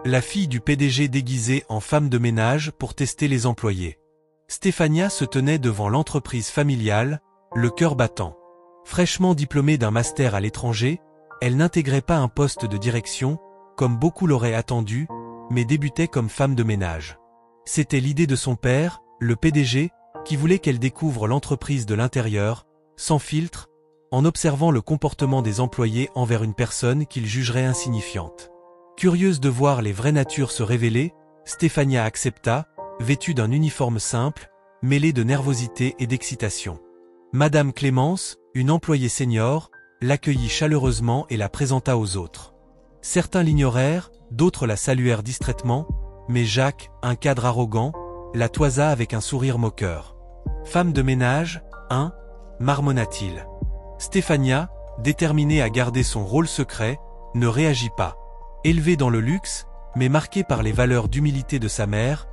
La fille du PDG déguisée en femme de ménage pour tester les employés. Stefania se tenait devant l'entreprise familiale, le cœur battant. Fraîchement diplômée d'un master à l'étranger, elle n'intégrait pas un poste de direction, comme beaucoup l'auraient attendu, mais débutait comme femme de ménage. C'était l'idée de son père, le PDG, qui voulait qu'elle découvre l'entreprise de l'intérieur, sans filtre, en observant le comportement des employés envers une personne qu'il jugerait insignifiante. Curieuse de voir les vraies natures se révéler, Stefania accepta, vêtue d'un uniforme simple, mêlé de nervosité et d'excitation. Madame Clémence, une employée senior, l'accueillit chaleureusement et la présenta aux autres. Certains l'ignorèrent, d'autres la saluèrent distraitement, mais Jacques, un cadre arrogant, la toisa avec un sourire moqueur. « Femme de ménage, hein » marmonna-t-il. Stefania, déterminée à garder son rôle secret, ne réagit pas. Élevée dans le luxe, mais marquée par les valeurs d'humilité de sa mère,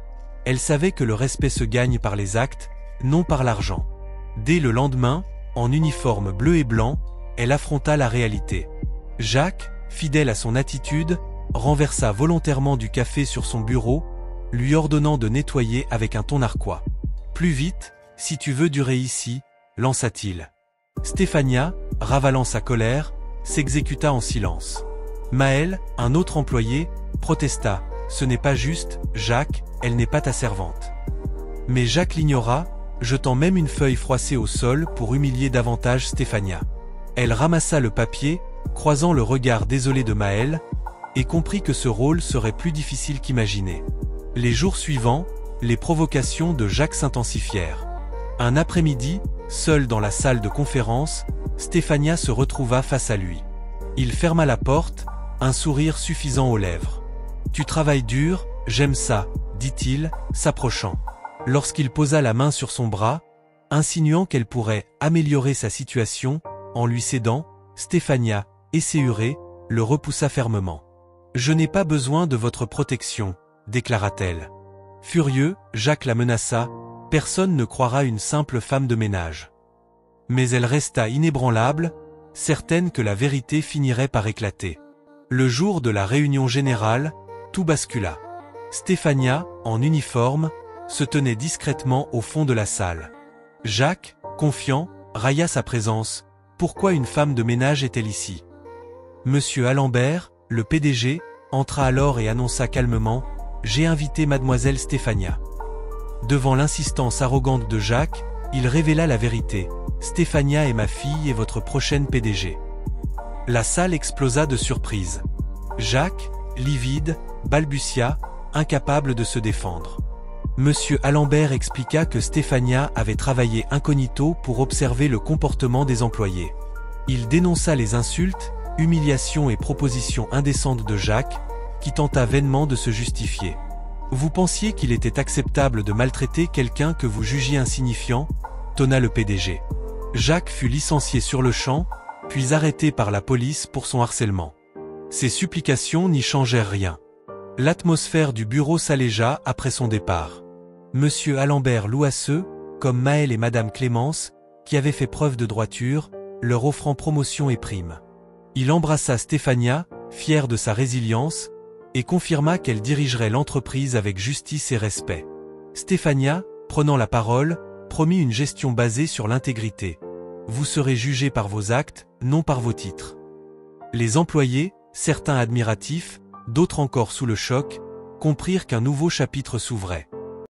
elle savait que le respect se gagne par les actes, non par l'argent. Dès le lendemain, en uniforme bleu et blanc, elle affronta la réalité. Jacques, fidèle à son attitude, renversa volontairement du café sur son bureau, lui ordonnant de nettoyer avec un ton narquois. « Plus vite, si tu veux durer ici », lança-t-il. Stefania, ravalant sa colère, s'exécuta en silence. Maël, un autre employé, protesta. « Ce n'est pas juste, Jacques, elle n'est pas ta servante. » Mais Jacques l'ignora, jetant même une feuille froissée au sol pour humilier davantage Stefania. Elle ramassa le papier, croisant le regard désolé de Maël, et comprit que ce rôle serait plus difficile qu'imaginé. Les jours suivants, les provocations de Jacques s'intensifièrent. Un après-midi, seule dans la salle de conférence, Stefania se retrouva face à lui. Il ferma la porte, un sourire suffisant aux lèvres. « Tu travailles dur, j'aime ça », dit-il, s'approchant. Lorsqu'il posa la main sur son bras, insinuant qu'elle pourrait améliorer sa situation, en lui cédant, Stefania, esséurée, le repoussa fermement. « Je n'ai pas besoin de votre protection », déclara-t-elle. Furieux, Jacques la menaça, « Personne ne croira une simple femme de ménage. » Mais elle resta inébranlable, certaine que la vérité finirait par éclater. Le jour de la réunion générale, tout bascula. Stefania, en uniforme, se tenait discrètement au fond de la salle. Jacques, confiant, railla sa présence. Pourquoi une femme de ménage est-elle ici? Monsieur Alembert, le PDG, entra alors et annonça calmement « J'ai invité mademoiselle Stefania ». Devant l'insistance arrogante de Jacques, il révéla la vérité. « Stefania est ma fille et votre prochaine PDG ». La salle explosa de surprise. Jacques, livide, balbutia, incapable de se défendre. Monsieur Alembert expliqua que Stefania avait travaillé incognito pour observer le comportement des employés. Il dénonça les insultes, humiliations et propositions indécentes de Jacques, qui tenta vainement de se justifier. « Vous pensiez qu'il était acceptable de maltraiter quelqu'un que vous jugiez insignifiant ?» tonna le PDG. Jacques fut licencié sur le champ, puis arrêté par la police pour son harcèlement. Ses supplications n'y changèrent rien. L'atmosphère du bureau s'allégea après son départ. Monsieur Alembert loua ceux, comme Maël et Madame Clémence, qui avaient fait preuve de droiture, leur offrant promotion et prime. Il embrassa Stefania, fière de sa résilience, et confirma qu'elle dirigerait l'entreprise avec justice et respect. Stefania, prenant la parole, promit une gestion basée sur l'intégrité. Vous serez jugés par vos actes, non par vos titres. Les employés, certains admiratifs, d'autres encore sous le choc, comprirent qu'un nouveau chapitre s'ouvrait.